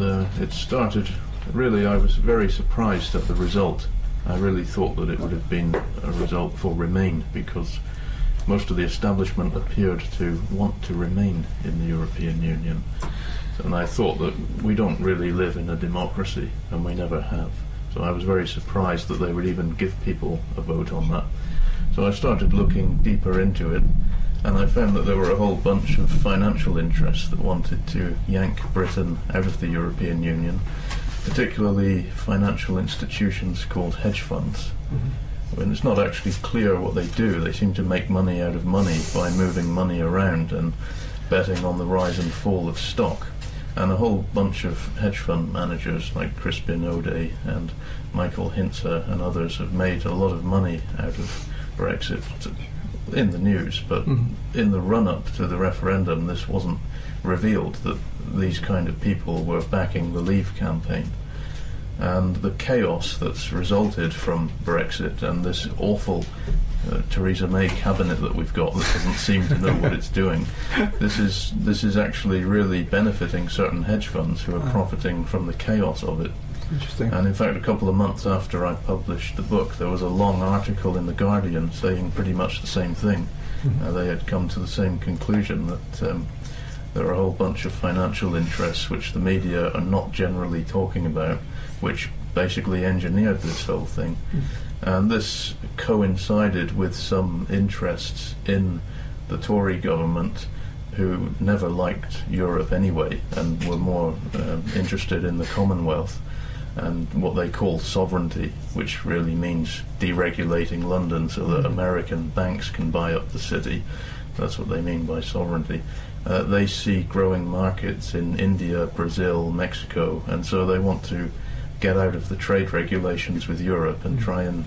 and it started. Really, I was very surprised at the result. I really thought that it would have been a result for Remain, because most of the establishment appeared to want to remain in the European Union. And I thought that we don't really live in a democracy, and we never have. So I was very surprised that they would even give people a vote on that. So I started looking deeper into it, and I found that there were a whole bunch of financial interests that wanted to yank Britain out of the European Union, particularly financial institutions called hedge funds. When it's not actually clear what they do. They seem to make money out of money by moving money around and betting on the rise and fall of stock. And a whole bunch of hedge fund managers like Crispin O'Day and Michael Hintzer and others have made a lot of money out of Brexit in the news, but in the run-up to the referendum this wasn't revealed that these kind of people were backing the Leave campaign. And the chaos that's resulted from Brexit and this awful Theresa May cabinet that we've got that doesn't seem to know what it's doing, this is actually really benefiting certain hedge funds who are profiting from the chaos of it. Interesting. And in fact, a couple of months after I published the book, there was a long article in The Guardian saying pretty much the same thing. They had come to the same conclusion that there are a whole bunch of financial interests which the media are not generally talking about, which basically engineered this whole thing. And this coincided with some interests in the Tory government who never liked Europe anyway and were more interested in the Commonwealth and what they call sovereignty, which really means deregulating London so that American banks can buy up the city. That's what they mean by sovereignty. They see growing markets in India, Brazil, Mexico, and so they want to get out of the trade regulations with Europe and try and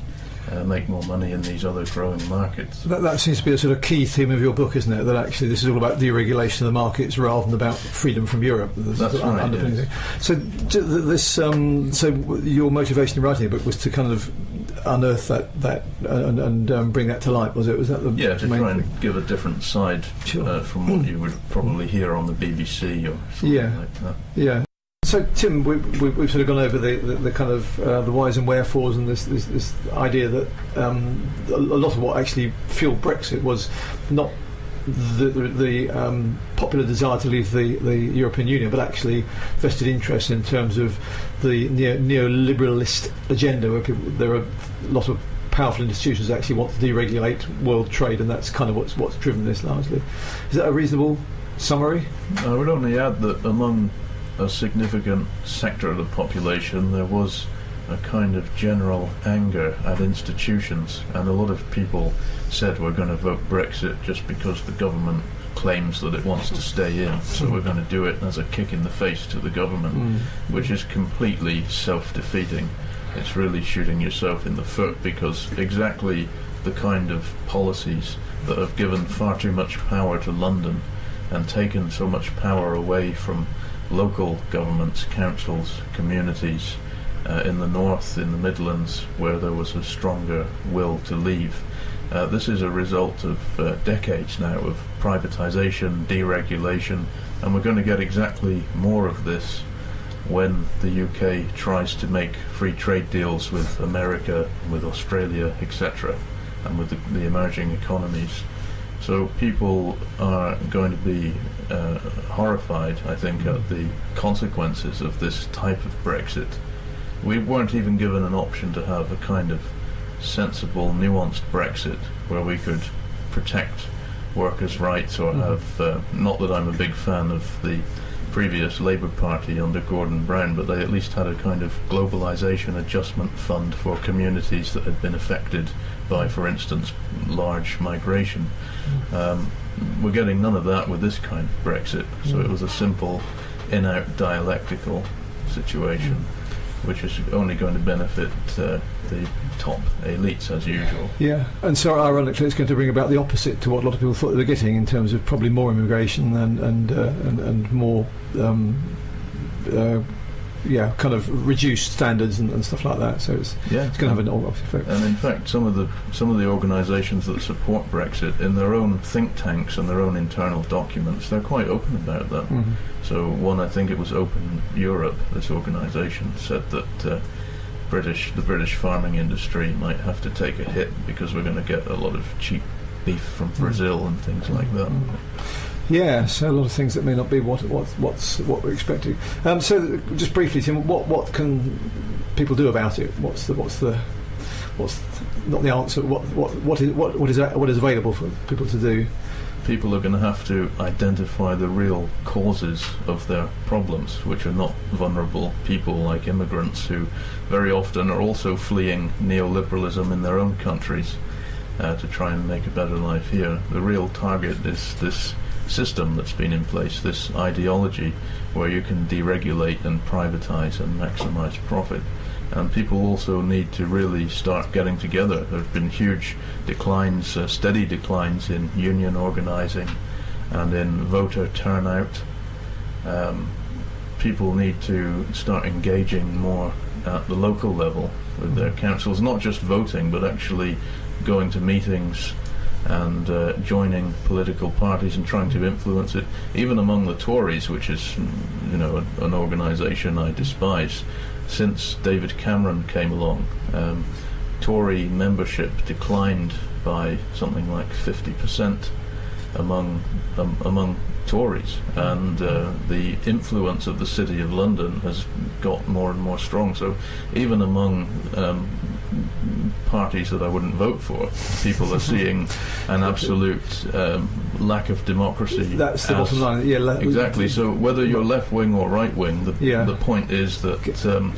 make more money in these other growing markets. That seems to be a sort of key theme of your book, isn't it? That actually this is all about deregulation of the markets rather than about freedom from Europe. That's right. Yes. So your motivation in writing a book was to kind of unearth that and bring that to light, was it? Was that the to main try thing? and give a different side from what you would probably hear on the BBC or something like that. Yeah. So, Tim, we've sort of gone over the kind of the whys and wherefores, and this idea that a lot of what actually fueled Brexit was not the popular desire to leave the European Union, but actually vested interest in terms of the neoliberalist agenda, where there are a lot of powerful institutions that actually want to deregulate world trade, and that's kind of what's driven this largely. Is that a reasonable summary? I would only add that among a significant sector of the population there was a kind of general anger at institutions, and a lot of people said we're going to vote Brexit just because the government claims that it wants to stay in, so we're going to do it as a kick in the face to the government, which is completely self-defeating. It's really shooting yourself in the foot, because exactly the kind of policies that have given far too much power to London and taken so much power away from local governments, councils, communities in the north, in the Midlands, where there was a stronger will to leave. This is a result of decades now of privatisation, deregulation, and we're going to get exactly more of this when the UK tries to make free trade deals with America, with Australia, etc., and with the emerging economies. So people are going to be horrified, I think, at the consequences of this type of Brexit. We weren't even given an option to have a kind of sensible, nuanced Brexit where we could protect workers' rights or have, not that I'm a big fan of the previous Labour Party under Gordon Brown, but they at least had a kind of globalisation adjustment fund for communities that had been affected by, for instance, large migration. We're getting none of that with this kind of Brexit, so it was a simple in-out dialectical situation, which is only going to benefit the top elites as usual. Yeah, and so ironically it's going to bring about the opposite to what a lot of people thought they were getting, in terms of probably more immigration and more kind of reduced standards and stuff like that. So it's going to have an obvious effect. And in fact, some of the organisations that support Brexit, in their own think tanks and their own internal documents, they're quite open about that. Mm-hmm. So one, I think it was Open Europe, this organisation, said that the British farming industry might have to take a hit because we're going to get a lot of cheap beef from Brazil and things like that. Yeah, so a lot of things that may not be what we're expecting. So just briefly, Tim, what can people do about it? What's not the answer? What is available for people to do? People are going to have to identify the real causes of their problems, which are not vulnerable people like immigrants, who very often are also fleeing neoliberalism in their own countries to try and make a better life here. The real target is this system that's been in place, this ideology where you can deregulate and privatise and maximise profit. And people also need to really start getting together. There have been huge declines, steady declines in union organising and in voter turnout. People need to start engaging more at the local level with their councils, not just voting, but actually going to meetings and joining political parties and trying to influence it. Even among the Tories, which is, an organisation I despise, since David Cameron came along, Tory membership declined by something like 50% among Tories, and the influence of the City of London has got more and more strong. So even among parties that I wouldn't vote for, people are seeing an absolute lack of democracy. That's the bottom line. Yeah, exactly. So whether you're left wing or right wing, the point is that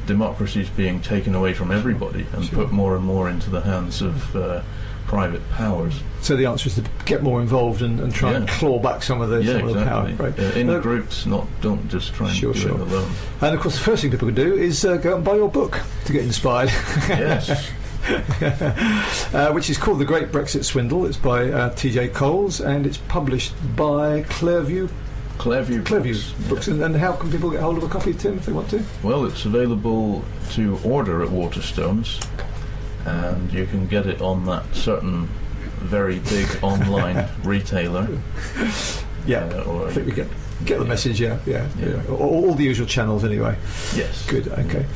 democracy is being taken away from everybody and put more and more into the hands of private powers. So the answer is to get more involved and try and claw back some of the power. Right. In groups, don't just try and do it alone. And of course, the first thing people can do is go and buy your book to get inspired. Yes. Which is called The Great Brexit Swindle. It's by T.J. Coles, and it's published by Clairview Books. And how can people get hold of a copy, Tim, if they want to? Well, it's available to order at Waterstones, and you can get it on that certain very big online retailer. I think we get the message. Yeah. All the usual channels anyway. Yes. Good. Okay.